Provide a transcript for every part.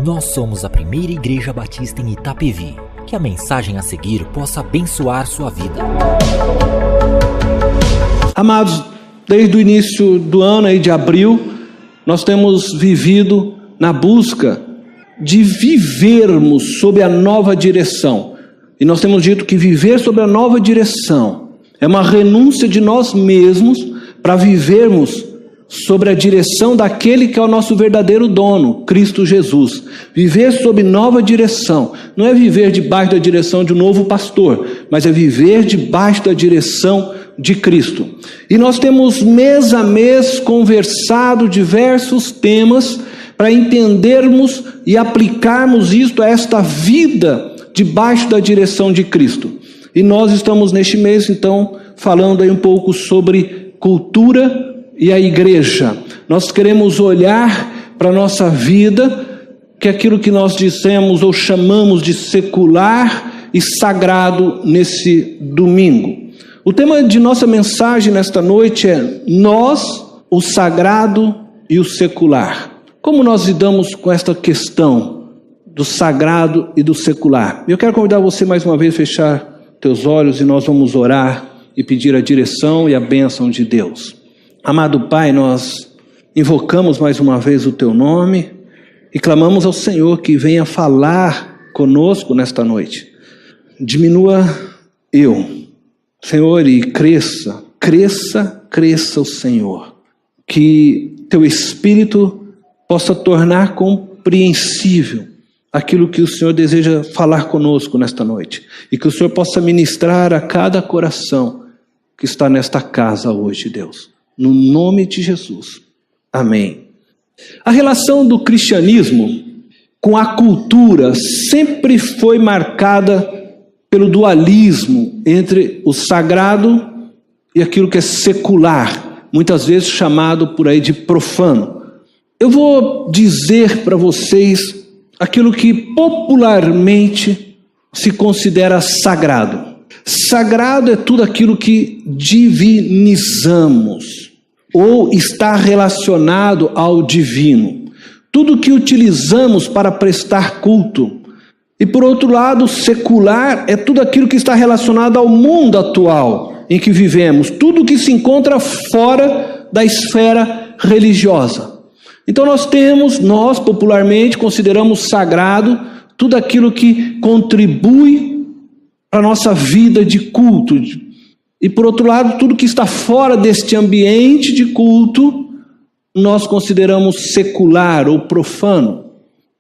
Nós somos a primeira igreja batista em Itapevi. Que a mensagem a seguir possa abençoar sua vida. Amados, desde o início do ano aí de abril, nós temos vivido na busca de vivermos sob a nova direção. E nós temos dito que viver sob a nova direção é uma renúncia de nós mesmos para vivermos sobre a direção daquele que é o nosso verdadeiro dono, Cristo Jesus. Viver sob nova direção não é viver debaixo da direção de um novo pastor, mas é viver debaixo da direção de Cristo. E nós temos mês a mês conversado diversos temas para entendermos e aplicarmos isto a esta vida debaixo da direção de Cristo. E nós estamos neste mês então falando aí um pouco sobre cultura e a igreja. Nós queremos olhar para a nossa vida, que é aquilo que nós dissemos ou chamamos de secular e sagrado nesse domingo. O tema de nossa mensagem nesta noite é nós, o sagrado e o secular. Como nós lidamos com esta questão do sagrado e do secular? Eu quero convidar você mais uma vez a fechar teus olhos e nós vamos orar e pedir a direção e a bênção de Deus. Amado Pai, nós invocamos mais uma vez o Teu nome e clamamos ao Senhor que venha falar conosco nesta noite. Diminua eu, Senhor, e cresça o Senhor. Que Teu Espírito possa tornar compreensível aquilo que o Senhor deseja falar conosco nesta noite. E que o Senhor possa ministrar a cada coração que está nesta casa hoje, Deus. No nome de Jesus. Amém. A relação do cristianismo com a cultura sempre foi marcada pelo dualismo entre o sagrado e aquilo que é secular, muitas vezes chamado por aí de profano. Eu vou dizer para vocês aquilo que popularmente se considera sagrado. Sagrado é tudo aquilo que divinizamos ou está relacionado ao divino. Tudo que utilizamos para prestar culto. E por outro lado, secular é tudo aquilo que está relacionado ao mundo atual em que vivemos. Tudo que se encontra fora da esfera religiosa. Então nós popularmente consideramos sagrado tudo aquilo que contribui para a nossa vida de culto. E por outro lado, tudo que está fora deste ambiente de culto, nós consideramos secular ou profano.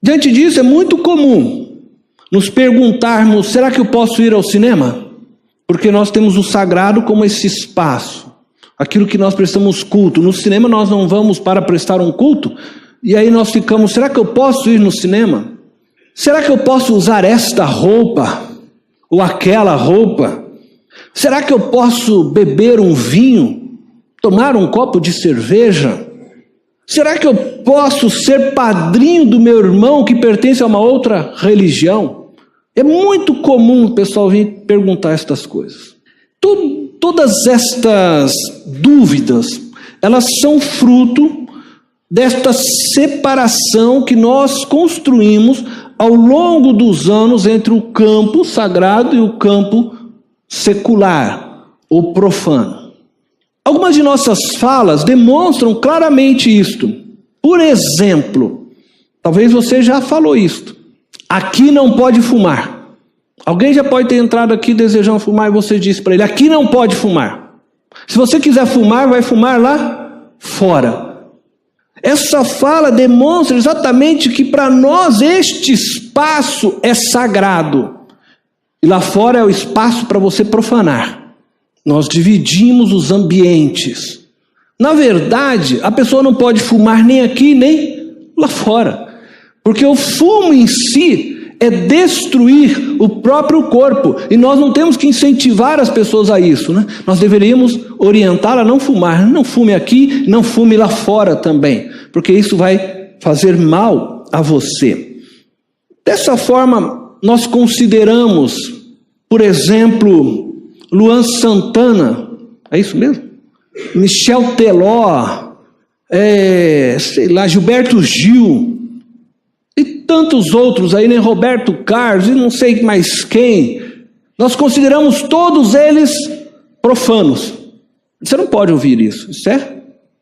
Diante disso, é muito comum nos perguntarmos, será que eu posso ir ao cinema? Porque nós temos o sagrado como esse espaço, aquilo que nós prestamos culto. No cinema nós não vamos para prestar um culto, e aí nós ficamos, será que eu posso ir no cinema? Será que eu posso usar esta roupa? Ou aquela roupa? Será que eu posso beber um vinho? Tomar um copo de cerveja? Será que eu posso ser padrinho do meu irmão que pertence a uma outra religião? É muito comum o pessoal vir perguntar estas coisas. Todas estas dúvidas, elas são fruto desta separação que nós construímos ao longo dos anos entre o campo sagrado e o campo secular ou profano. Algumas de nossas falas demonstram claramente isto. Por exemplo, talvez você já falou isto. Aqui não pode fumar. Alguém já pode ter entrado aqui desejando fumar e você disse para ele, aqui não pode fumar. Se você quiser fumar, vai fumar lá fora. Essa fala demonstra exatamente que para nós este espaço é sagrado. E lá fora é o espaço para você profanar. Nós dividimos os ambientes. Na verdade, a pessoa não pode fumar nem aqui, nem lá fora. Porque o fumo em si é destruir o próprio corpo. E nós não temos que incentivar as pessoas a isso, né? Nós deveríamos orientá-la a não fumar. Não fume aqui, não fume lá fora também. Porque isso vai fazer mal a você. Dessa forma, nós consideramos, por exemplo, Luan Santana, é isso mesmo? Michel Teló, Gilberto Gil, e tantos outros aí, né? Roberto Carlos e não sei mais quem, nós consideramos todos eles profanos. Você não pode ouvir isso. Isso é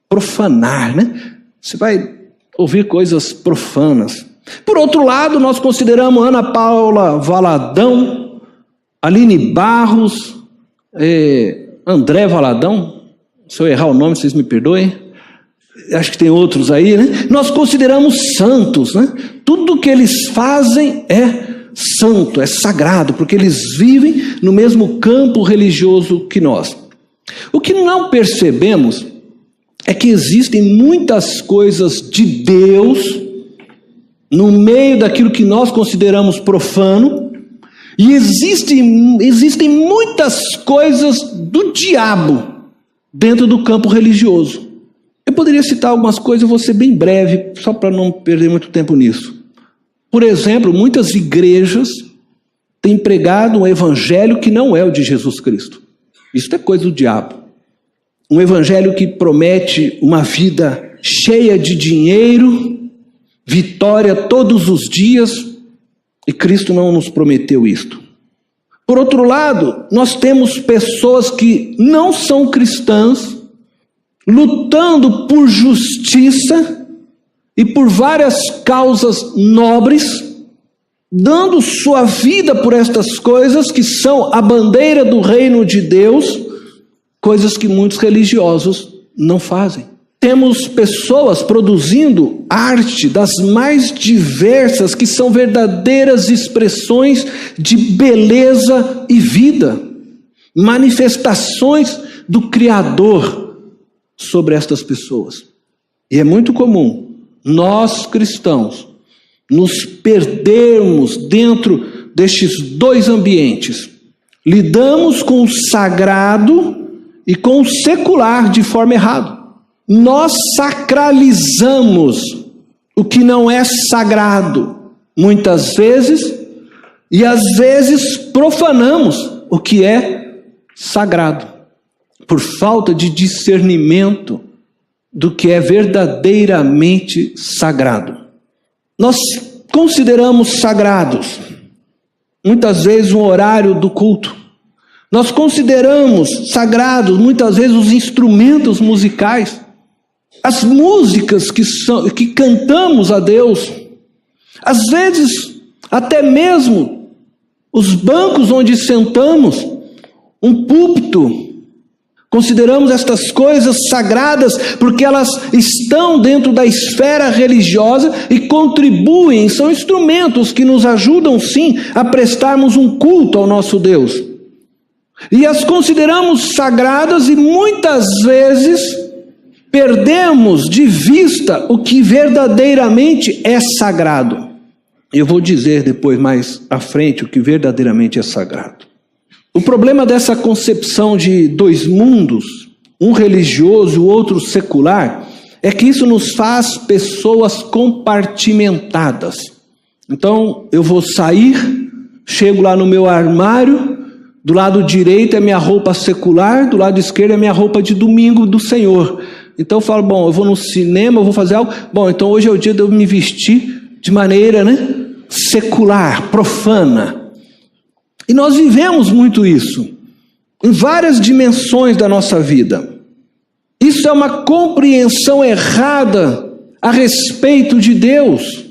profanar, né? Você vai ouvir coisas profanas. Por outro lado, nós consideramos Ana Paula Valadão, Aline Barros, André Valadão. Se eu errar o nome, vocês me perdoem. Acho que tem outros aí, né? Nós consideramos santos, né? Tudo que eles fazem é santo, é sagrado, porque eles vivem no mesmo campo religioso que nós. O que não percebemos é que existem muitas coisas de Deus no meio daquilo que nós consideramos profano, e existem muitas coisas do diabo dentro do campo religioso. Eu poderia citar algumas coisas, eu vou ser bem breve, só para não perder muito tempo nisso. Por exemplo, muitas igrejas têm pregado um evangelho que não é o de Jesus Cristo. Isso é coisa do diabo. Um evangelho que promete uma vida cheia de dinheiro, vitória todos os dias, e Cristo não nos prometeu isto. Por outro lado, nós temos pessoas que não são cristãs, lutando por justiça e por várias causas nobres, dando sua vida por estas coisas que são a bandeira do reino de Deus, coisas que muitos religiosos não fazem. Temos pessoas produzindo arte das mais diversas, que são verdadeiras expressões de beleza e vida, manifestações do Criador sobre estas pessoas. E é muito comum nós cristãos nos perdermos dentro destes dois ambientes. Lidamos com o sagrado e com o secular de forma errada. Nós sacralizamos o que não é sagrado, muitas vezes, e às vezes profanamos o que é sagrado, por falta de discernimento do que é verdadeiramente sagrado. Nós consideramos sagrados, muitas vezes, o horário do culto. Nós consideramos sagrados, muitas vezes, os instrumentos musicais, as músicas que cantamos a Deus, às vezes até mesmo os bancos onde sentamos, um púlpito. Consideramos estas coisas sagradas porque elas estão dentro da esfera religiosa e contribuem, são instrumentos que nos ajudam sim a prestarmos um culto ao nosso Deus. E as consideramos sagradas e muitas vezes perdemos de vista o que verdadeiramente é sagrado. Eu vou dizer depois, mais à frente, o que verdadeiramente é sagrado. O problema dessa concepção de dois mundos, um religioso e o outro secular, é que isso nos faz pessoas compartimentadas. Então, eu vou sair, chego lá no meu armário, do lado direito é minha roupa secular, do lado esquerdo é minha roupa de domingo do Senhor. Então eu falo, bom, eu vou no cinema, eu vou fazer algo, bom, então hoje é o dia de eu me vestir de maneira, secular, profana. E nós vivemos muito isso, em várias dimensões da nossa vida. Isso é uma compreensão errada a respeito de Deus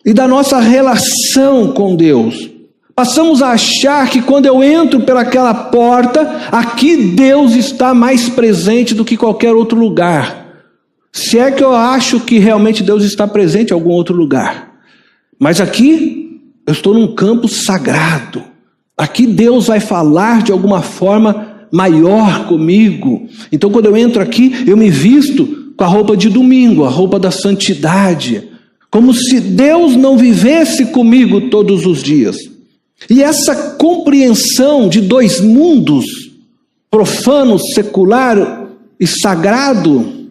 e da nossa relação com Deus. Passamos a achar que quando eu entro pelaquela porta, aqui Deus está mais presente do que qualquer outro lugar. Se é que eu acho que realmente Deus está presente em algum outro lugar. Mas aqui, eu estou num campo sagrado. Aqui Deus vai falar de alguma forma maior comigo. Então quando eu entro aqui, eu me visto com a roupa de domingo, a roupa da santidade. Como se Deus não vivesse comigo todos os dias. E essa compreensão de dois mundos, profano, secular e sagrado,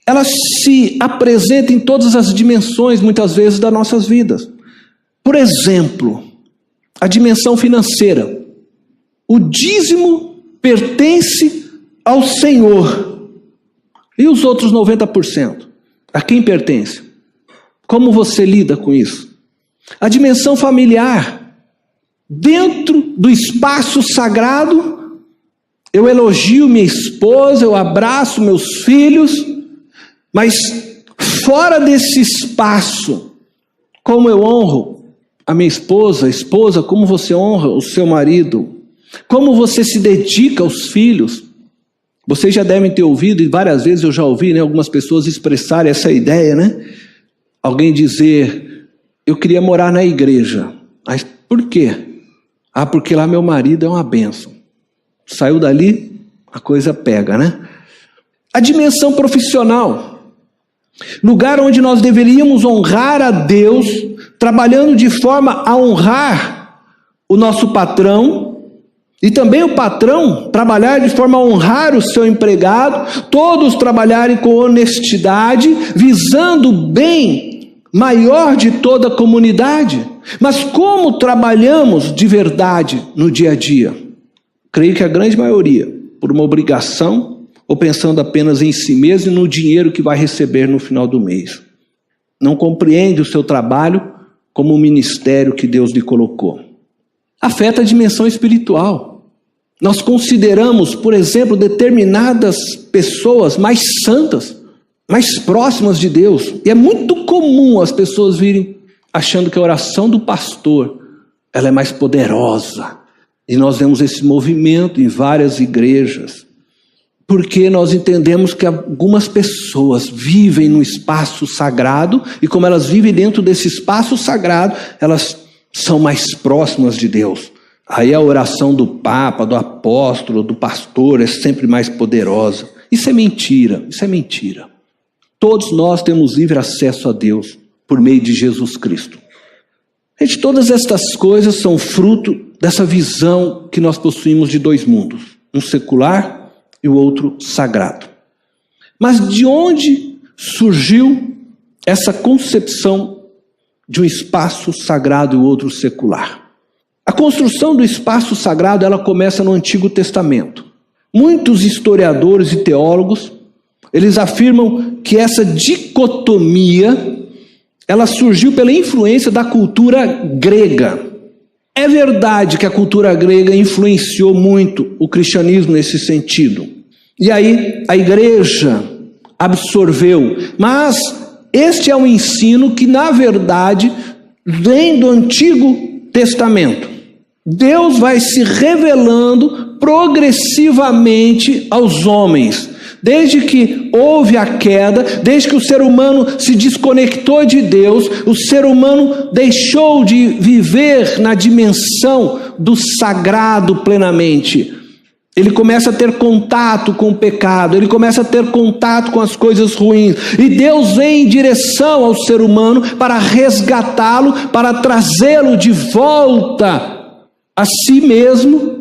ela se apresenta em todas as dimensões, muitas vezes, das nossas vidas. Por exemplo, a dimensão financeira. O dízimo pertence ao Senhor. E os outros 90%? A quem pertence? Como você lida com isso? A dimensão familiar. Dentro do espaço sagrado, eu elogio minha esposa, eu abraço meus filhos, mas fora desse espaço, como eu honro a minha esposa, como você honra o seu marido, como você se dedica aos filhos. Vocês já devem ter ouvido, e várias vezes eu já ouvi, algumas pessoas expressarem essa ideia, Alguém dizer, eu queria morar na igreja. Mas por quê? Porque lá meu marido é uma bênção. Saiu dali, a coisa pega, A dimensão profissional. Lugar onde nós deveríamos honrar a Deus, trabalhando de forma a honrar o nosso patrão, e também o patrão trabalhar de forma a honrar o seu empregado, todos trabalharem com honestidade, visando o bem maior de toda a comunidade. Mas como trabalhamos de verdade no dia a dia? Creio que a grande maioria, por uma obrigação, ou pensando apenas em si mesmo e no dinheiro que vai receber no final do mês. Não compreende o seu trabalho como um ministério que Deus lhe colocou. Afeta a dimensão espiritual. Nós consideramos, por exemplo, determinadas pessoas mais santas, mais próximas de Deus. E é muito comum as pessoas virem achando que a oração do pastor, ela é mais poderosa. E nós vemos esse movimento em várias igrejas. Porque nós entendemos que algumas pessoas vivem no espaço sagrado, e como elas vivem dentro desse espaço sagrado, elas são mais próximas de Deus. Aí a oração do Papa, do apóstolo, do pastor é sempre mais poderosa. Isso é mentira, Todos nós temos livre acesso a Deus por meio de Jesus Cristo. Gente, todas estas coisas são fruto dessa visão que nós possuímos de dois mundos, um secular e o outro sagrado. Mas de onde surgiu essa concepção de um espaço sagrado e o outro secular? A construção do espaço sagrado, ela começa no Antigo Testamento. Muitos historiadores e teólogos, eles afirmam que essa dicotomia, ela surgiu pela influência da cultura grega. É verdade que a cultura grega influenciou muito o cristianismo nesse sentido. E aí a igreja absorveu. Mas este é um ensino que, na verdade, vem do Antigo Testamento. Deus vai se revelando progressivamente aos homens. Desde que houve a queda, desde que o ser humano se desconectou de Deus, o ser humano deixou de viver na dimensão do sagrado plenamente. Ele começa a ter contato com o pecado, ele começa a ter contato com as coisas ruins. E Deus vem em direção ao ser humano para resgatá-lo, para trazê-lo de volta a si mesmo.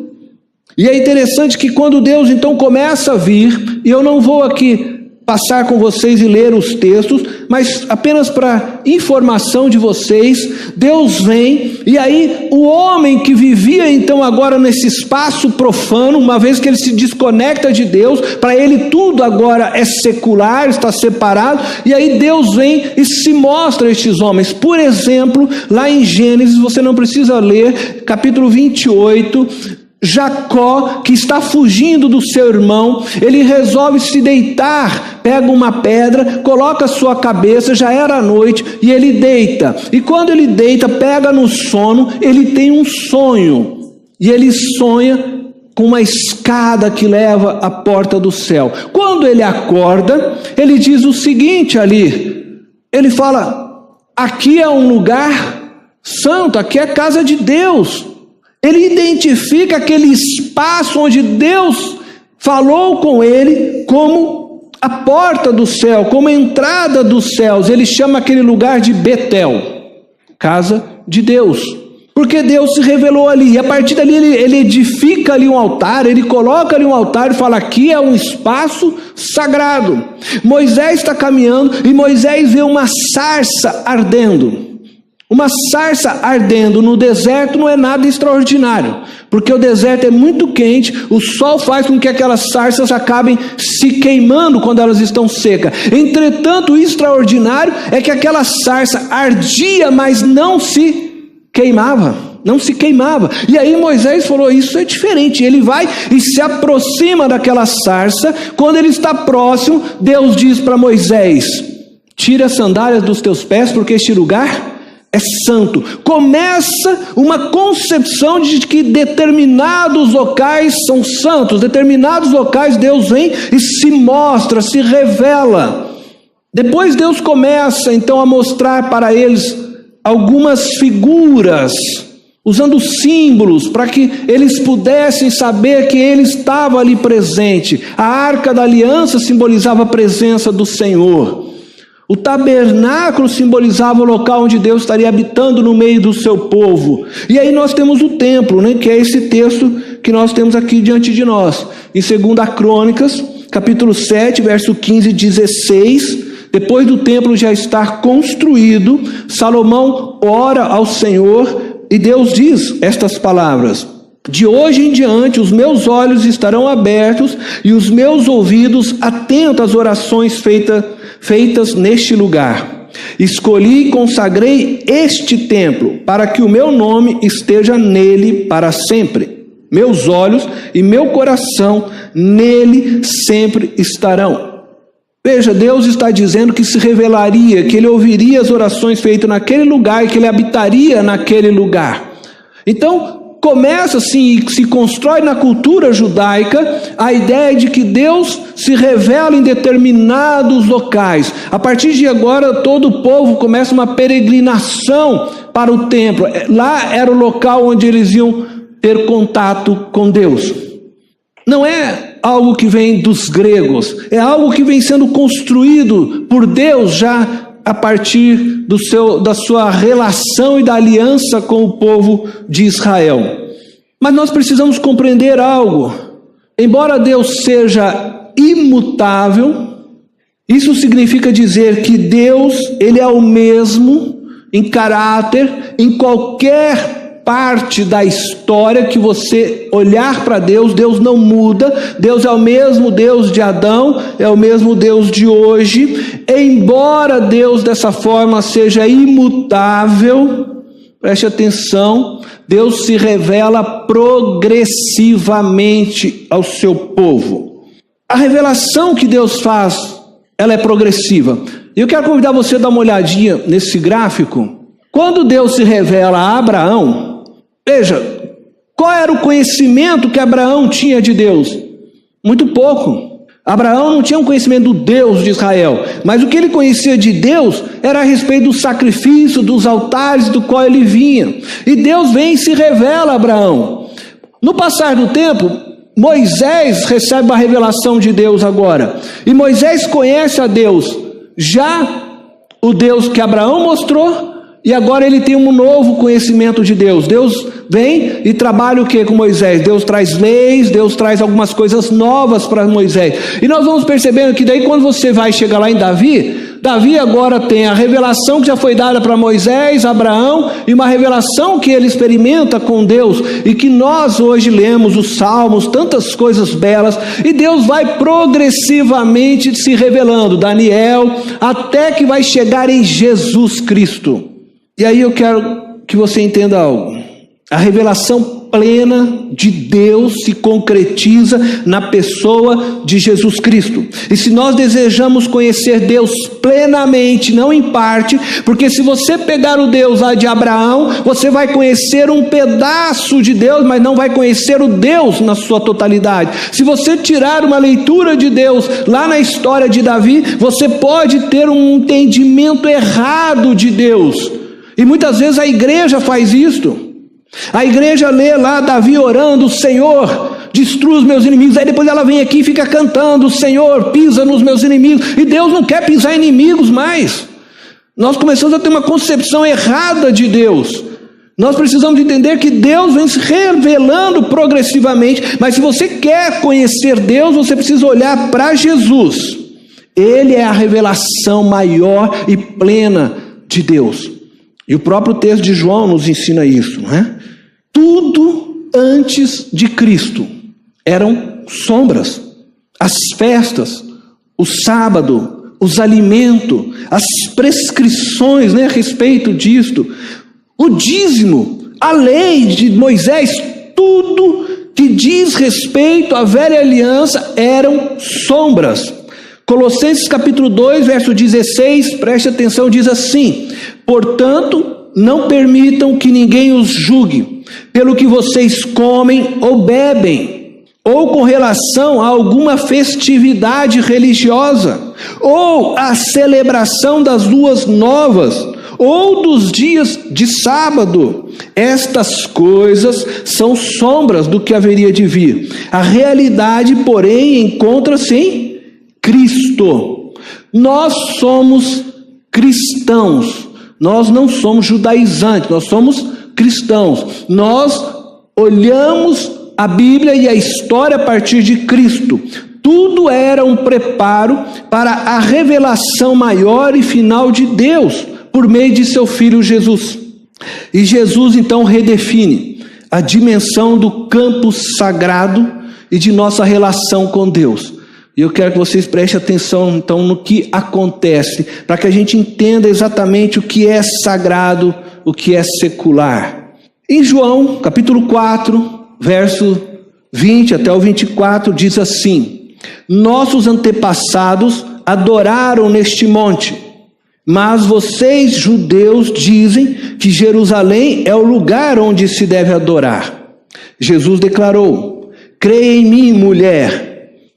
E é interessante que quando Deus então começa a vir, e eu não vou aqui passar com vocês e ler os textos, mas apenas para informação de vocês, Deus vem, e aí o homem que vivia então agora nesse espaço profano, uma vez que ele se desconecta de Deus, para ele tudo agora é secular, está separado, e aí Deus vem e se mostra a estes homens. Por exemplo, lá em Gênesis, você não precisa ler, capítulo 28, Jacó, que está fugindo do seu irmão, ele resolve se deitar, pega uma pedra, coloca a sua cabeça, já era noite, e ele deita. E quando ele deita, pega no sono, ele tem um sonho. E ele sonha com uma escada que leva à porta do céu. Quando ele acorda, ele diz o seguinte ali, ele fala, aqui é um lugar santo, aqui é a casa de Deus. Ele identifica aquele espaço onde Deus falou com ele como a porta do céu, como a entrada dos céus. Ele chama aquele lugar de Betel, casa de Deus, porque Deus se revelou ali. E a partir dali ele edifica ali um altar, ele coloca ali um altar e fala, aqui é um espaço sagrado. Moisés está caminhando e Moisés vê uma sarça ardendo. Uma sarça ardendo no deserto não é nada extraordinário, porque o deserto é muito quente, o sol faz com que aquelas sarças acabem se queimando quando elas estão secas. Entretanto, o extraordinário é que aquela sarça ardia, mas não se queimava. E aí Moisés falou, isso é diferente. Ele vai e se aproxima daquela sarça. Quando ele está próximo, Deus diz para Moisés, tira as sandálias dos teus pés, porque este lugar é santo. Começa uma concepção de que determinados locais são santos, determinados locais Deus vem e se mostra, se revela. Depois Deus começa então a mostrar para eles algumas figuras, usando símbolos para que eles pudessem saber que Ele estava ali presente. A arca da aliança simbolizava a presença do Senhor. O tabernáculo simbolizava o local onde Deus estaria habitando no meio do seu povo. E aí nós temos o templo, que é esse texto que nós temos aqui diante de nós. Em 2 Crônicas, capítulo 7, verso 15 e 16, depois do templo já estar construído, Salomão ora ao Senhor e Deus diz estas palavras: de hoje em diante os meus olhos estarão abertos e os meus ouvidos atentos às orações feitas neste lugar. Escolhi e consagrei este templo para que o meu nome esteja nele para sempre. Meus olhos e meu coração nele sempre estarão. Veja, Deus está dizendo que se revelaria, que Ele ouviria as orações feitas naquele lugar e que Ele habitaria naquele lugar. Então, começa assim, se constrói na cultura judaica a ideia de que Deus se revela em determinados locais. A partir de agora, todo o povo começa uma peregrinação para o templo. Lá era o local onde eles iam ter contato com Deus. Não é algo que vem dos gregos, é algo que vem sendo construído por Deus já a partir da sua relação e da aliança com o povo de Israel. Mas nós precisamos compreender algo. Embora Deus seja imutável, isso significa dizer que Deus, Ele é o mesmo em caráter, em qualquer parte da história que você olhar para Deus, Deus não muda. Deus é o mesmo Deus de Adão, é o mesmo Deus de hoje. Embora Deus dessa forma seja imutável, preste atenção, Deus se revela progressivamente ao seu povo. A revelação que Deus faz, ela é progressiva. Eu quero convidar você a dar uma olhadinha nesse gráfico. Quando Deus se revela a Abraão, veja, qual era o conhecimento que Abraão tinha de Deus? Muito pouco. Abraão não tinha um conhecimento do Deus de Israel, mas o que ele conhecia de Deus era a respeito do sacrifício, dos altares do qual ele vinha. E Deus vem e se revela a Abraão. No passar do tempo, Moisés recebe uma revelação de Deus agora. E Moisés conhece a Deus, já o Deus que Abraão mostrou. E agora ele tem um novo conhecimento de Deus. Deus vem e trabalha o que com Moisés? Deus traz leis, Deus traz algumas coisas novas para Moisés. E nós vamos percebendo que daí quando você vai chegar lá em Davi agora tem a revelação que já foi dada para Moisés, Abraão, e uma revelação que ele experimenta com Deus, e que nós hoje lemos os Salmos, tantas coisas belas, e Deus vai progressivamente se revelando, Daniel, até que vai chegar em Jesus Cristo. E aí eu quero que você entenda algo. A revelação plena de Deus se concretiza na pessoa de Jesus Cristo. E se nós desejamos conhecer Deus plenamente, não em parte, porque se você pegar o Deus lá de Abraão, você vai conhecer um pedaço de Deus, mas não vai conhecer o Deus na sua totalidade. Se você tirar uma leitura de Deus lá na história de Davi, você pode ter um entendimento errado de Deus. E muitas vezes a igreja faz isto. A igreja lê lá Davi orando, Senhor, destrua os meus inimigos. Aí depois ela vem aqui e fica cantando, Senhor, pisa nos meus inimigos. E Deus não quer pisar em inimigos mais. Nós começamos a ter uma concepção errada de Deus. Nós precisamos entender que Deus vem se revelando progressivamente. Mas se você quer conhecer Deus, você precisa olhar para Jesus. Ele é a revelação maior e plena de Deus. E o próprio texto de João nos ensina isso, não é? Tudo antes de Cristo eram sombras. As festas, o sábado, os alimentos, as prescrições, né, a respeito disto, o dízimo, a lei de Moisés, tudo que diz respeito à velha aliança eram sombras. Colossenses capítulo 2, verso 16, preste atenção, diz assim: portanto, não permitam que ninguém os julgue pelo que vocês comem ou bebem, ou com relação a alguma festividade religiosa, ou a celebração das luas novas, ou dos dias de sábado. Estas coisas são sombras do que haveria de vir. A realidade, porém, encontra-se em Cristo. Nós somos cristãos. Nós não somos judaizantes, nós somos cristãos. Nós olhamos a Bíblia e a história a partir de Cristo. Tudo era um preparo para a revelação maior e final de Deus, por meio de seu Filho Jesus. E Jesus então redefine a dimensão do campo sagrado e de nossa relação com Deus. E eu quero que vocês prestem atenção então no que acontece, para que a gente entenda exatamente o que é sagrado, o que é secular. Em João capítulo 4, verso 20 até o 24, diz assim: nossos antepassados adoraram neste monte, mas vocês, judeus, dizem que Jerusalém é o lugar onde se deve adorar. Jesus declarou: creia em mim, mulher.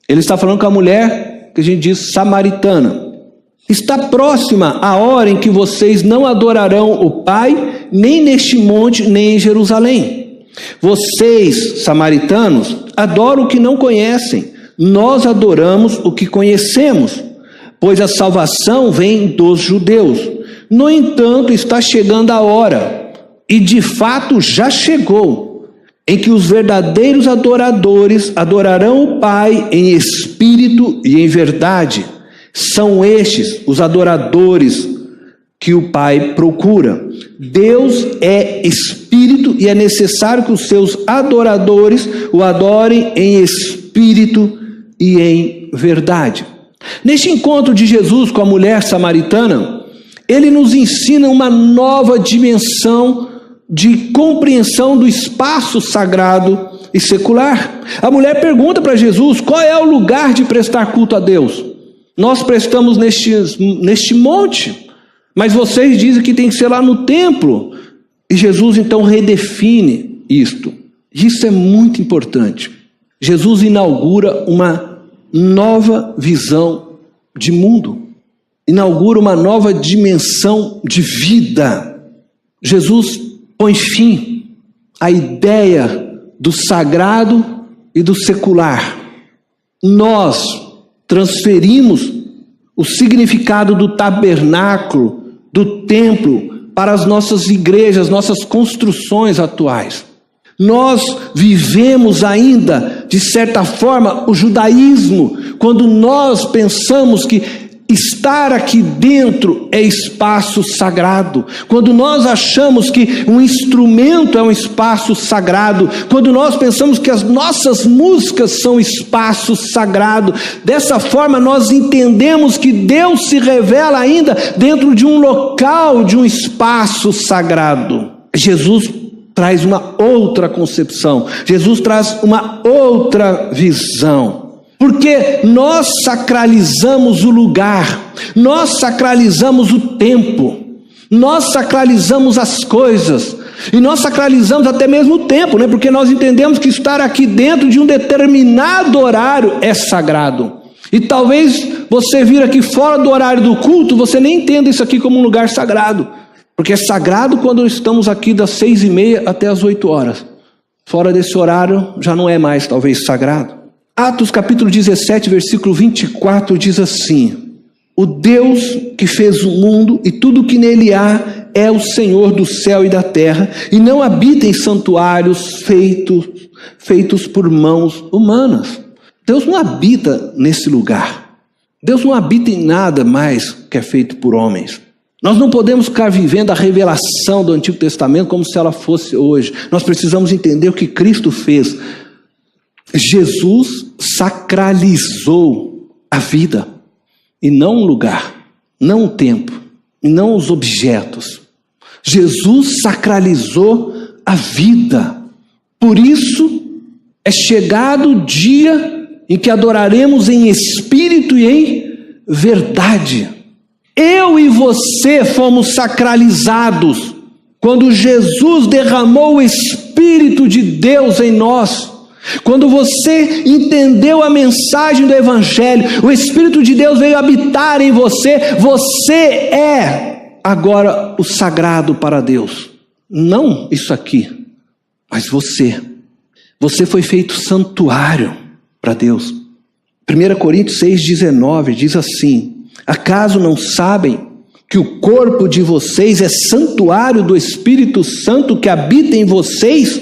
Ele está falando com a mulher que a gente diz samaritana. Está próxima a hora em que vocês não adorarão o Pai, nem neste monte, nem em Jerusalém. Vocês, samaritanos, adoram o que não conhecem. Nós adoramos o que conhecemos, pois a salvação vem dos judeus. No entanto, está chegando a hora, e de fato já chegou, em que os verdadeiros adoradores adorarão o Pai em espírito e em verdade. São estes os adoradores que o Pai procura. Deus é espírito e é necessário que os seus adoradores o adorem em espírito e em verdade. Neste encontro de Jesus com a mulher samaritana, ele nos ensina uma nova dimensão de compreensão do espaço sagrado e secular. A mulher pergunta para Jesus: qual é o lugar de prestar culto a Deus? Nós prestamos neste monte, mas vocês dizem que tem que ser lá no templo. E Jesus então redefine isto. Isso é muito importante. Jesus inaugura uma nova visão de mundo, inaugura uma nova dimensão de vida. Jesus põe fim à ideia do sagrado e do secular. Nós transferimos o significado do tabernáculo, do templo, para as nossas igrejas, nossas construções atuais. Nós vivemos ainda, de certa forma, o judaísmo, quando nós pensamos que estar aqui dentro é espaço sagrado, quando nós achamos que um instrumento é um espaço sagrado, quando nós pensamos que as nossas músicas são espaço sagrado. Dessa forma nós entendemos que Deus se revela ainda dentro de um local, de um espaço sagrado. Jesus traz uma outra concepção, Jesus traz uma outra visão. Porque nós sacralizamos o lugar, nós sacralizamos o tempo, nós sacralizamos as coisas, e nós sacralizamos até mesmo o tempo, né? Porque nós entendemos que estar aqui dentro de um determinado horário é sagrado. E talvez você vir aqui fora do horário do culto, você nem entenda isso aqui como um lugar sagrado. Porque é sagrado quando estamos aqui das 6:30 até as 8 horas. Fora desse horário já não é mais talvez sagrado. Atos capítulo 17, versículo 24 diz assim: o Deus que fez o mundo e tudo que nele há é o Senhor do céu e da terra, e não habita em santuários feitos por mãos humanas. Deus não habita nesse lugar. Deus não habita em nada mais que é feito por homens. Nós não podemos ficar vivendo a revelação do Antigo Testamento como se ela fosse hoje. Nós precisamos entender o que Cristo fez. Jesus sacralizou a vida, e não o lugar, não o tempo, e não os objetos. Jesus sacralizou a vida. Por isso, é chegado o dia em que adoraremos em espírito e em verdade. Eu e você fomos sacralizados quando Jesus derramou o Espírito de Deus em nós. Quando você entendeu a mensagem do Evangelho, o Espírito de Deus veio habitar em você. Você é agora o sagrado para Deus. Não isso aqui, mas você. Você foi feito santuário para Deus. 1 Coríntios 6,19 diz assim: acaso não sabem que o corpo de vocês é santuário do Espírito Santo que habita em vocês,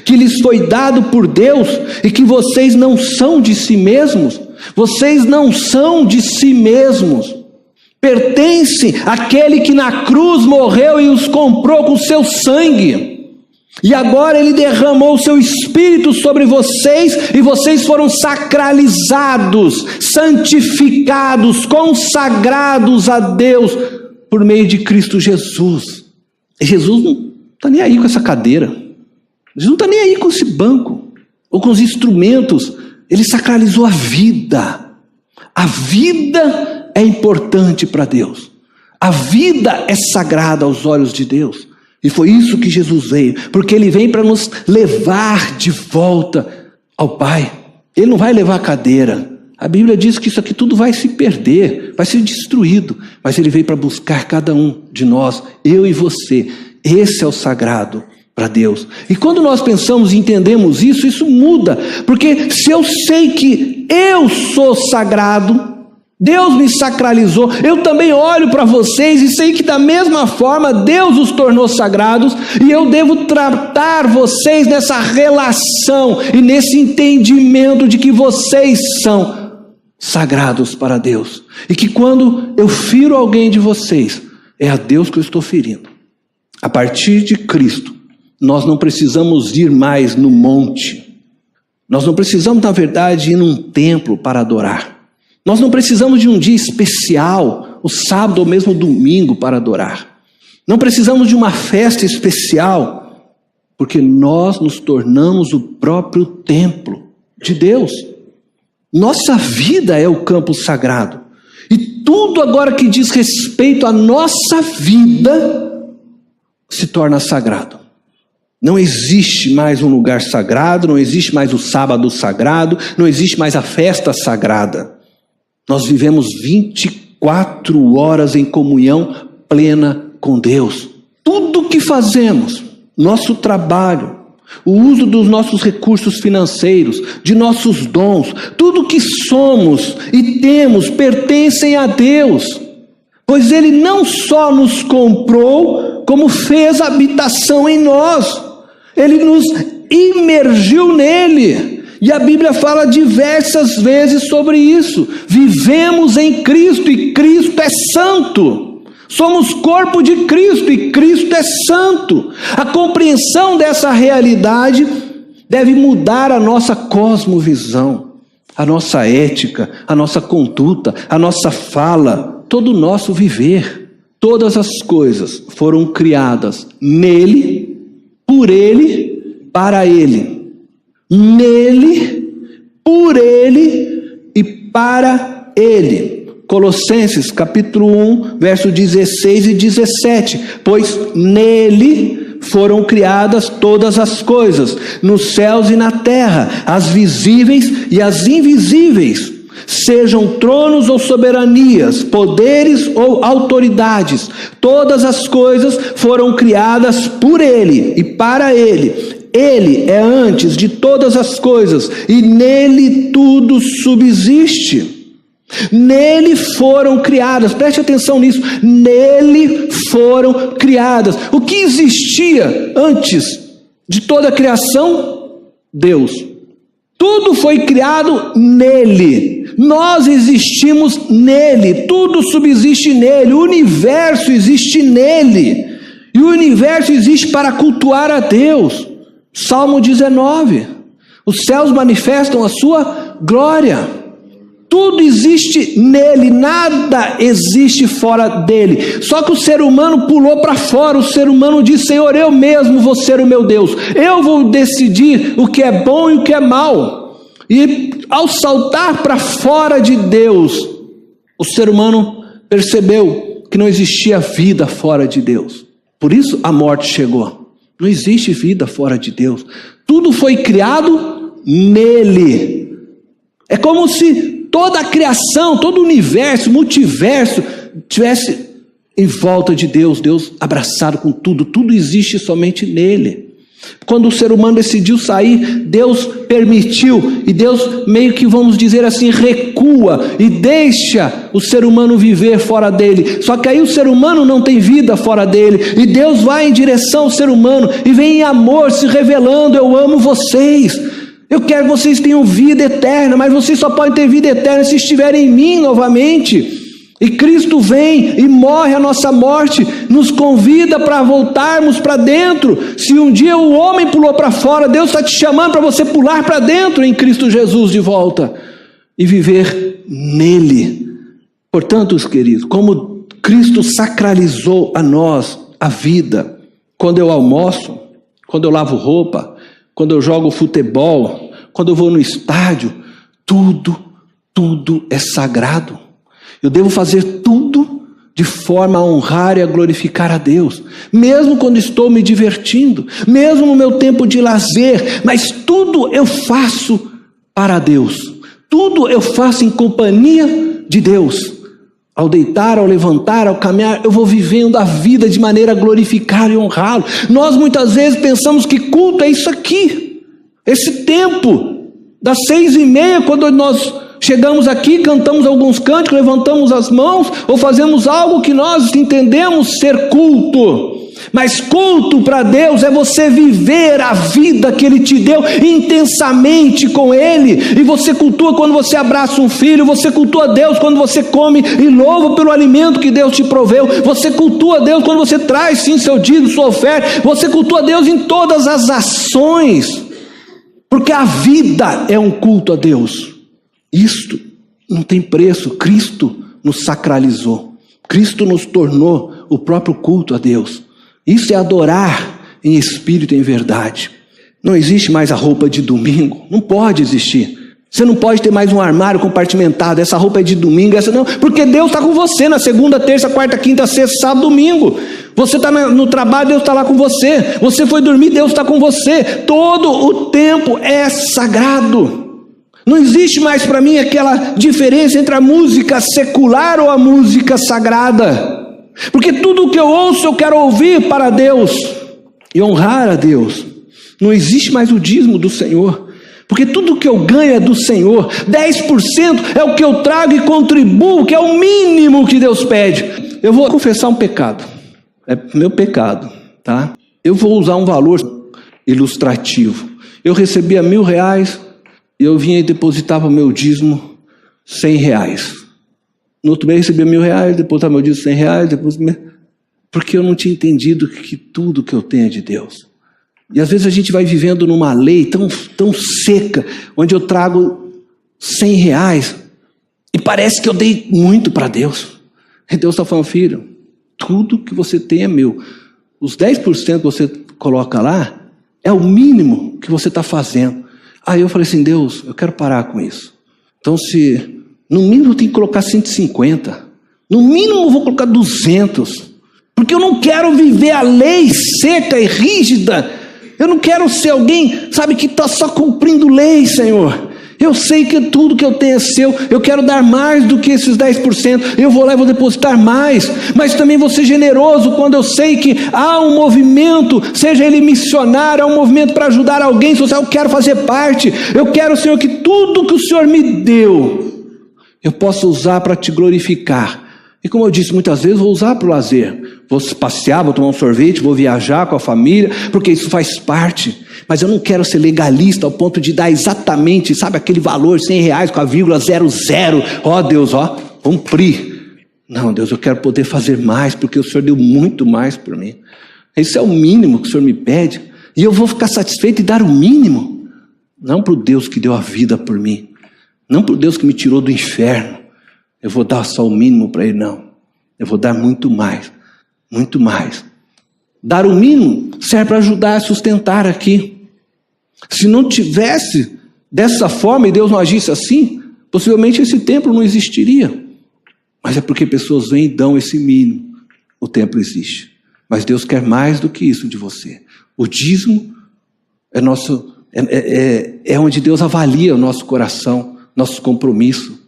que lhes foi dado por Deus, e que vocês não são de si mesmos? Vocês não são de si mesmos. Pertencem àquele que na cruz morreu e os comprou com seu sangue. E agora ele derramou o seu Espírito sobre vocês, e vocês foram sacralizados, santificados, consagrados a Deus por meio de Cristo Jesus. E Jesus não está nem aí com essa cadeira. Jesus não está nem aí com esse banco, ou com os instrumentos. Ele sacralizou a vida. A vida é importante para Deus. A vida é sagrada aos olhos de Deus. E foi isso que Jesus veio, porque Ele vem para nos levar de volta ao Pai. Ele não vai levar a cadeira. A Bíblia diz que isso aqui tudo vai se perder, vai ser destruído. Mas Ele veio para buscar cada um de nós, eu e você. Esse é o sagrado para Deus. E quando nós pensamos e entendemos isso, isso muda. Porque se eu sei que eu sou sagrado, Deus me sacralizou, eu também olho para vocês e sei que da mesma forma Deus os tornou sagrados, e eu devo tratar vocês nessa relação e nesse entendimento de que vocês são sagrados para Deus, e que quando eu firo alguém de vocês, é a Deus que eu estou ferindo. A partir de Cristo, nós não precisamos ir mais no monte, nós não precisamos, na verdade, ir num templo para adorar. Nós não precisamos de um dia especial, o sábado ou mesmo o domingo, para adorar. Não precisamos de uma festa especial, porque nós nos tornamos o próprio templo de Deus. Nossa vida é o campo sagrado. E tudo agora que diz respeito à nossa vida se torna sagrado. Não existe mais um lugar sagrado, não existe mais o sábado sagrado, não existe mais a festa sagrada. Nós vivemos 24 horas em comunhão plena com Deus. Tudo o que fazemos, nosso trabalho, o uso dos nossos recursos financeiros, de nossos dons, tudo o que somos e temos pertencem a Deus. Pois Ele não só nos comprou, como fez habitação em nós. Ele nos imergiu nele. E a Bíblia fala diversas vezes sobre isso. Vivemos em Cristo e Cristo é santo. Somos corpo de Cristo e Cristo é santo. A compreensão dessa realidade deve mudar a nossa cosmovisão, a nossa ética, a nossa conduta, a nossa fala, todo o nosso viver. Todas as coisas foram criadas nele, por ele, para ele. Nele, por ele e para ele. Colossenses capítulo 1, verso 16 e 17. Pois nele foram criadas todas as coisas, nos céus e na terra, as visíveis e as invisíveis, sejam tronos ou soberanias, poderes ou autoridades. Todas as coisas foram criadas por ele e para ele. Ele é antes de todas as coisas, e nele tudo subsiste. Nele foram criadas, preste atenção nisso, nele foram criadas. O que existia antes de toda a criação? Deus. Tudo foi criado nele. Nós existimos nele, tudo subsiste nele, o universo existe nele, e o universo existe para cultuar a Deus. Salmo 19, os céus manifestam a sua glória. Tudo existe nele, nada existe fora dele. Só que o ser humano pulou para fora. O ser humano diz: Senhor, eu mesmo vou ser o meu Deus. Eu vou decidir o que é bom e o que é mal. E ao saltar para fora de Deus, o ser humano percebeu que não existia vida fora de Deus. Por isso a morte chegou. Não existe vida fora de Deus. Tudo foi criado nele. É como se toda a criação, todo o universo, multiverso, tivesse em volta de Deus, Deus abraçado com tudo, tudo existe somente nele. Quando o ser humano decidiu sair, Deus permitiu, e Deus meio que, vamos dizer assim, recua e deixa o ser humano viver fora dele. Só que aí o ser humano não tem vida fora dele, e Deus vai em direção ao ser humano, e vem em amor se revelando: eu amo vocês. Eu quero que vocês tenham vida eterna, mas vocês só podem ter vida eterna se estiverem em mim novamente. E Cristo vem e morre a nossa morte, nos convida para voltarmos para dentro. Se um dia o homem pulou para fora, Deus está te chamando para você pular para dentro em Cristo Jesus de volta e viver nele. Portanto, os queridos, como Cristo sacralizou a nós a vida, quando eu almoço, quando eu lavo roupa, quando eu jogo futebol, quando eu vou no estádio, tudo é sagrado. Eu devo fazer tudo de forma a honrar e a glorificar a Deus, mesmo quando estou me divertindo, mesmo no meu tempo de lazer, mas tudo eu faço para Deus, tudo eu faço em companhia de Deus. Ao deitar, ao levantar, ao caminhar, eu vou vivendo a vida de maneira a glorificar e honrá-lo. Nós muitas vezes pensamos que culto é isso aqui, esse tempo das 6:30, quando nós chegamos aqui, cantamos alguns cânticos, levantamos as mãos, ou fazemos algo que nós entendemos ser culto. Mas culto para Deus é você viver a vida que Ele te deu intensamente com Ele. E você cultua quando você abraça um filho, você cultua Deus quando você come e louva pelo alimento que Deus te proveu. Você cultua Deus quando você traz sim seu dízimo, sua oferta. Você cultua Deus em todas as ações, porque a vida é um culto a Deus. Isto não tem preço. Cristo nos sacralizou, Cristo nos tornou o próprio culto a Deus. Isso é adorar em espírito e em verdade. Não existe mais a roupa de domingo, não pode existir. Você não pode ter mais um armário compartimentado, essa roupa é de domingo, essa não, porque Deus está com você na segunda, terça, quarta, quinta, sexta, sábado, domingo. Você está no trabalho, Deus está lá com você. Você foi dormir, Deus está com você. Todo o tempo é sagrado. Não existe mais para mim aquela diferença entre a música secular ou a música sagrada. Porque tudo o que eu ouço eu quero ouvir para Deus e honrar a Deus. Não existe mais o dízimo do Senhor, porque tudo o que eu ganho é do Senhor. 10% é o que eu trago e contribuo, que é o mínimo que Deus pede. Eu vou confessar um pecado, é meu pecado, tá? Eu vou usar um valor ilustrativo. Eu recebia R$1.000 e eu vinha e depositava meu dízimo R$100. No outro mês recebia R$1.000, depositava meu dízimo R$100, porque eu não tinha entendido que tudo que eu tenho é de Deus. E às vezes a gente vai vivendo numa lei tão seca, onde eu trago R$100 e parece que eu dei muito para Deus. E Deus está falando: filho, tudo que você tem é meu. Os 10% que você coloca lá é o mínimo que você está fazendo. Aí eu falei assim: Deus, eu quero parar com isso. Então, se no mínimo eu tenho que colocar 150, no mínimo eu vou colocar 200, porque eu não quero viver a lei seca e rígida. Eu não quero ser alguém, sabe, que está só cumprindo lei, Senhor. Eu sei que tudo que eu tenho é seu, eu quero dar mais do que esses 10%, eu vou lá e vou depositar mais, mas também vou ser generoso quando eu sei que há um movimento, seja ele missionário, há um movimento para ajudar alguém social, eu quero fazer parte. Eu quero, Senhor, que tudo que o Senhor me deu, eu possa usar para te glorificar. E como eu disse, muitas vezes vou usar para o lazer. Vou passear, vou tomar um sorvete, vou viajar com a família, porque isso faz parte. mas eu não quero ser legalista ao ponto de dar exatamente, sabe, aquele valor, R$100 com a vírgula 00. Ó Deus, ó, cumprir. Não, Deus, eu quero poder fazer mais, porque o Senhor deu muito mais por mim. Isso é o mínimo que o Senhor me pede, e eu vou ficar satisfeito e dar o mínimo. Não para o Deus que deu a vida por mim, não para o Deus que me tirou do inferno. Eu vou dar só o mínimo para Ele, não. Eu vou dar muito mais, muito mais. Dar o mínimo serve para ajudar a sustentar aqui. Se não tivesse dessa forma e Deus não agisse assim, possivelmente esse templo não existiria. Mas é porque pessoas vêm e dão esse mínimo. O templo existe. Mas Deus quer mais do que isso de você. O dízimo é onde Deus avalia o nosso coração, nosso compromisso.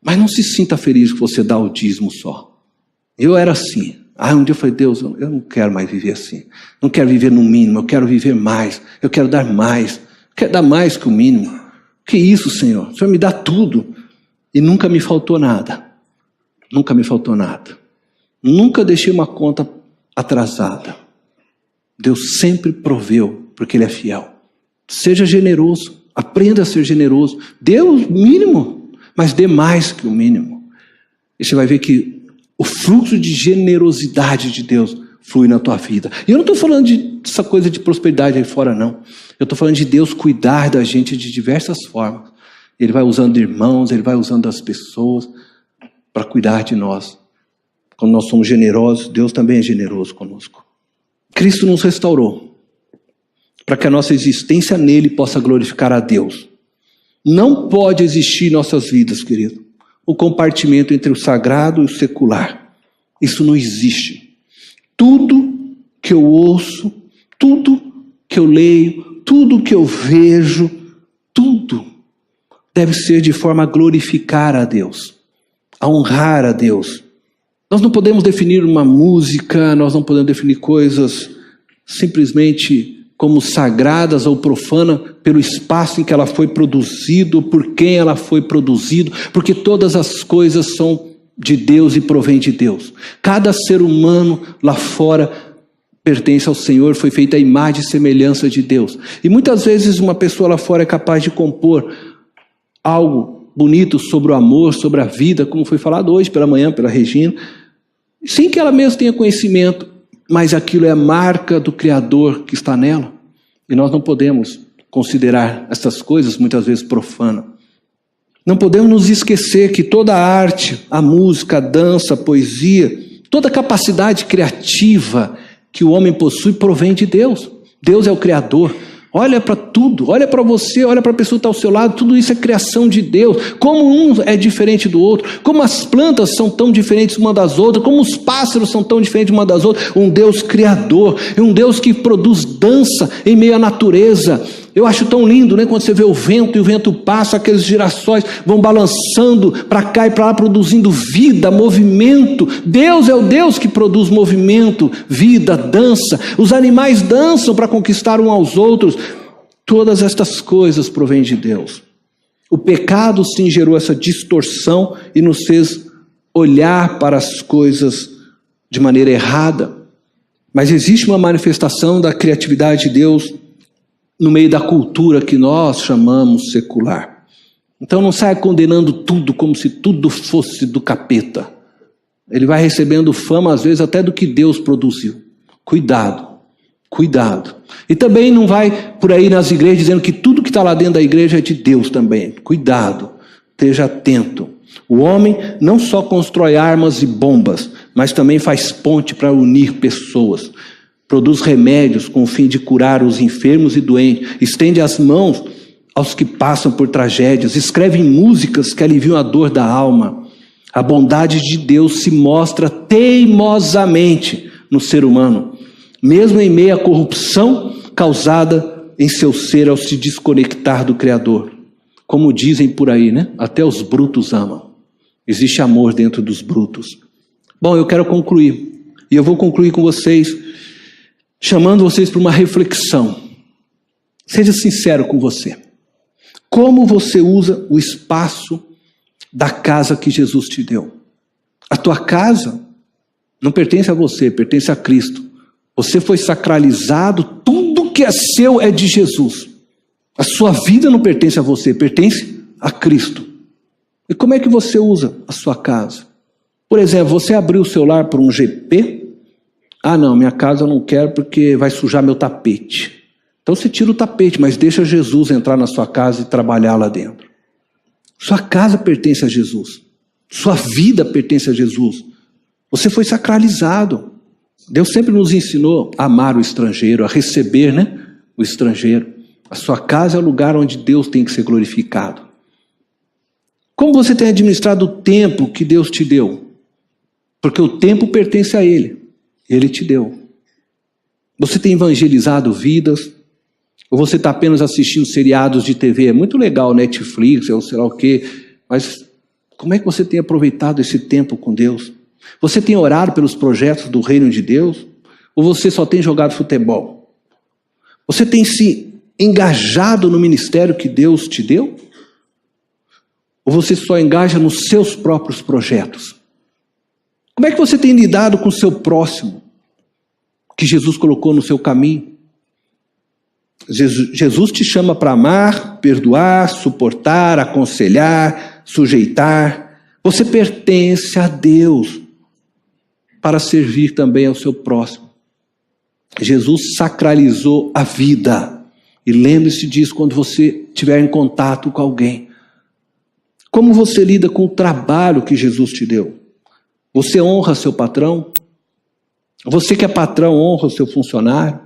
Mas não se sinta feliz que você dá o dízimo só. Eu era assim. Um dia eu falei, Deus, eu não quero mais viver assim. Não quero viver no mínimo, eu quero viver mais. Eu quero dar mais. Eu quero dar mais que o mínimo. Que isso, Senhor? O Senhor me dá tudo. E nunca me faltou nada. Nunca me faltou nada. Nunca deixei uma conta atrasada. Deus sempre proveu, porque Ele é fiel. Seja generoso. Aprenda a ser generoso. Dê o mínimo, mas dê mais que o mínimo. E você vai ver que o fluxo de generosidade de Deus flui na tua vida. E eu não estou falando dessa coisa de prosperidade aí fora, não. Eu estou falando de Deus cuidar da gente de diversas formas. Ele vai usando irmãos, Ele vai usando as pessoas para cuidar de nós. Quando nós somos generosos, Deus também é generoso conosco. Cristo nos restaurou para que a nossa existência nele possa glorificar a Deus. Não pode existir em nossas vidas, querido, o compartimento entre o sagrado e o secular. Isso não existe. Tudo que eu ouço, tudo que eu leio, tudo que eu vejo, tudo deve ser de forma a glorificar a Deus, a honrar a Deus. Nós não podemos definir uma música, nós não podemos definir coisas simplesmente como sagradas ou profana pelo espaço em que ela foi produzido, por quem ela foi produzido, porque todas as coisas são de Deus e provém de Deus. Cada ser humano lá fora pertence ao Senhor, foi feita a imagem e semelhança de Deus. E muitas vezes uma pessoa lá fora é capaz de compor algo bonito sobre o amor, sobre a vida, como foi falado hoje pela manhã pela Regina, sem que ela mesma tenha conhecimento, mas aquilo é a marca do Criador que está nela. E nós não podemos considerar essas coisas muitas vezes profanas. Não podemos nos esquecer que toda a arte, a música, a dança, a poesia, toda a capacidade criativa que o homem possui provém de Deus. Deus é o Criador. Olha para tudo, olha para você, olha para a pessoa que está ao seu lado, tudo isso é criação de Deus. Como um é diferente do outro, como as plantas são tão diferentes uma das outras, como os pássaros são tão diferentes uma das outras. Um Deus criador, um Deus que produz dança em meio à natureza. Eu acho tão lindo, né? Quando você vê o vento e o vento passa, aqueles girassóis vão balançando para cá e para lá, produzindo vida, movimento. Deus é o Deus que produz movimento, vida, dança. Os animais dançam para conquistar uns aos outros. Todas estas coisas provêm de Deus. O pecado sim gerou essa distorção e nos fez olhar para as coisas de maneira errada. Mas existe uma manifestação da criatividade de Deus no meio da cultura que nós chamamos secular. Então não saia condenando tudo como se tudo fosse do capeta. Ele vai recebendo fama às vezes até do que Deus produziu. Cuidado, cuidado. E também não vai por aí nas igrejas dizendo que tudo que está lá dentro da igreja é de Deus também. Cuidado, esteja atento. O homem não só constrói armas e bombas, mas também faz ponte para unir pessoas. Produz remédios com o fim de curar os enfermos e doentes, estende as mãos aos que passam por tragédias, escreve músicas que aliviam a dor da alma. A bondade de Deus se mostra teimosamente no ser humano, mesmo em meio à corrupção causada em seu ser ao se desconectar do Criador. Como dizem por aí, né? Até os brutos amam. Existe amor dentro dos brutos. Bom, eu quero concluir, e eu vou concluir com vocês, chamando vocês para uma reflexão. Seja sincero com você. Como você usa o espaço da casa que Jesus te deu? A tua casa não pertence a você, pertence a Cristo. Você foi sacralizado, tudo que é seu é de Jesus. A sua vida não pertence a você, pertence a Cristo. E como é que você usa a sua casa? Por exemplo, você abriu o seu lar para um GP? Ah, não, minha casa eu não quero porque vai sujar meu tapete. Então você tira o tapete, mas deixa Jesus entrar na sua casa e trabalhar lá dentro. Sua casa pertence a Jesus. Sua vida pertence a Jesus. Você foi sacralizado. Deus sempre nos ensinou a amar o estrangeiro, a receber, o estrangeiro. A sua casa é o lugar onde Deus tem que ser glorificado. Como você tem administrado o tempo que Deus te deu? Porque o tempo pertence a Ele. Ele te deu. Você tem evangelizado vidas? Ou você está apenas assistindo seriados de TV? É muito legal, Netflix, ou sei lá o quê. Mas como é que você tem aproveitado esse tempo com Deus? Você tem orado pelos projetos do reino de Deus? Ou você só tem jogado futebol? Você tem se engajado no ministério que Deus te deu? Ou você só engaja nos seus próprios projetos? Como é que você tem lidado com o seu próximo, que Jesus colocou no seu caminho? Jesus te chama para amar, perdoar, suportar, aconselhar, sujeitar. Você pertence a Deus para servir também ao seu próximo. Jesus sacralizou a vida. E lembre-se disso quando você estiver em contato com alguém. Como você lida com o trabalho que Jesus te deu? Você honra seu patrão? Você que é patrão honra o seu funcionário?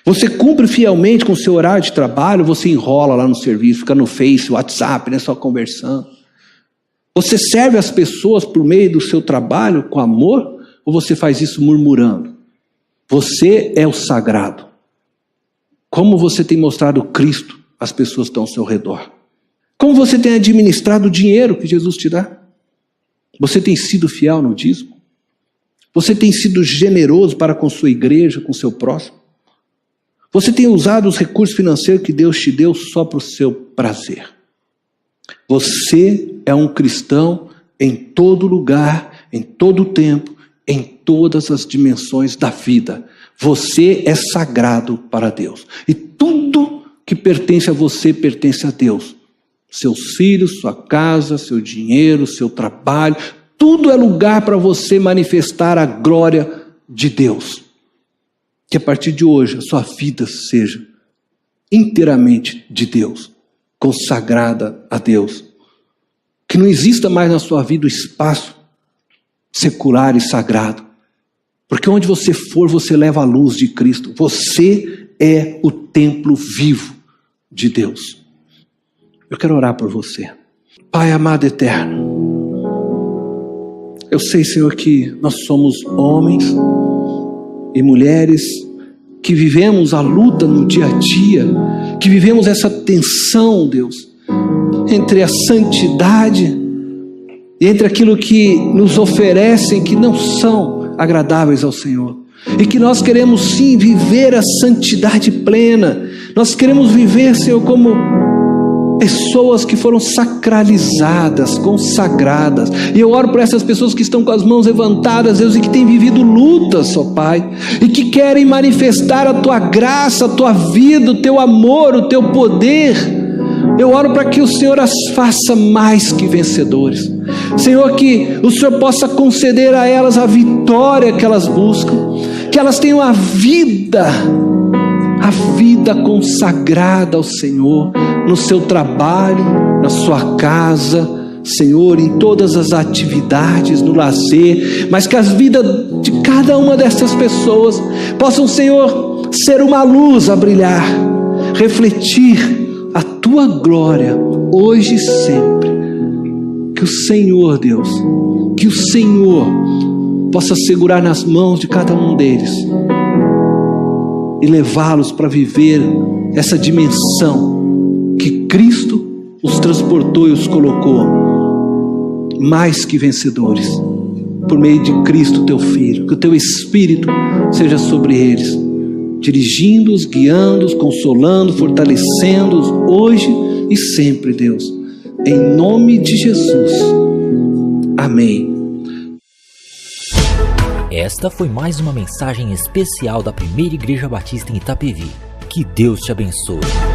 Você cumpre fielmente com o seu horário de trabalho? Você enrola lá no serviço, fica no Face, WhatsApp, só conversando? Você serve as pessoas por meio do seu trabalho com amor? Ou você faz isso murmurando? Você é o sagrado. Como você tem mostrado Cristo às pessoas que estão ao seu redor? Como você tem administrado o dinheiro que Jesus te dá? Você tem sido fiel no dízimo? Você tem sido generoso para com sua igreja, com seu próximo? Você tem usado os recursos financeiros que Deus te deu só para o seu prazer? Você é um cristão em todo lugar, em todo tempo, em todas as dimensões da vida. Você é sagrado para Deus. E tudo que pertence a você pertence a Deus. Seus filhos, sua casa, seu dinheiro, seu trabalho, tudo é lugar para você manifestar a glória de Deus. Que a partir de hoje a sua vida seja inteiramente de Deus, consagrada a Deus. Que não exista mais na sua vida o espaço secular e sagrado. Porque onde você for, você leva a luz de Cristo. Você é o templo vivo de Deus. Eu quero orar por você. Pai amado eterno, eu sei, Senhor, que nós somos homens e mulheres que vivemos a luta no dia a dia, que vivemos essa tensão, Deus, entre a santidade e entre aquilo que nos oferecem que não são agradáveis ao Senhor. E que nós queremos sim viver a santidade plena. Nós queremos viver, Senhor, como pessoas que foram sacralizadas, consagradas. E eu oro por essas pessoas que estão com as mãos levantadas, Deus, e que têm vivido lutas, ó Pai, e que querem manifestar a Tua graça, a Tua vida, o Teu amor, o Teu poder. Eu oro para que o Senhor as faça mais que vencedores. Senhor, que o Senhor possa conceder a elas a vitória que elas buscam, que elas tenham a vida consagrada ao Senhor, no seu trabalho, na sua casa, Senhor, em todas as atividades, no lazer, mas que as vidas de cada uma dessas pessoas possam, Senhor, ser uma luz a brilhar, refletir a Tua glória, hoje e sempre. Que o Senhor, Deus, que o Senhor possa segurar nas mãos de cada um deles e levá-los para viver essa dimensão que Cristo os transportou e os colocou mais que vencedores, por meio de Cristo Teu Filho. Que o Teu Espírito seja sobre eles, dirigindo-os, guiando-os, consolando, fortalecendo-os hoje e sempre, Deus, em nome de Jesus, amém. Esta foi mais uma mensagem especial da Primeira Igreja Batista em Itapevi. Que Deus te abençoe.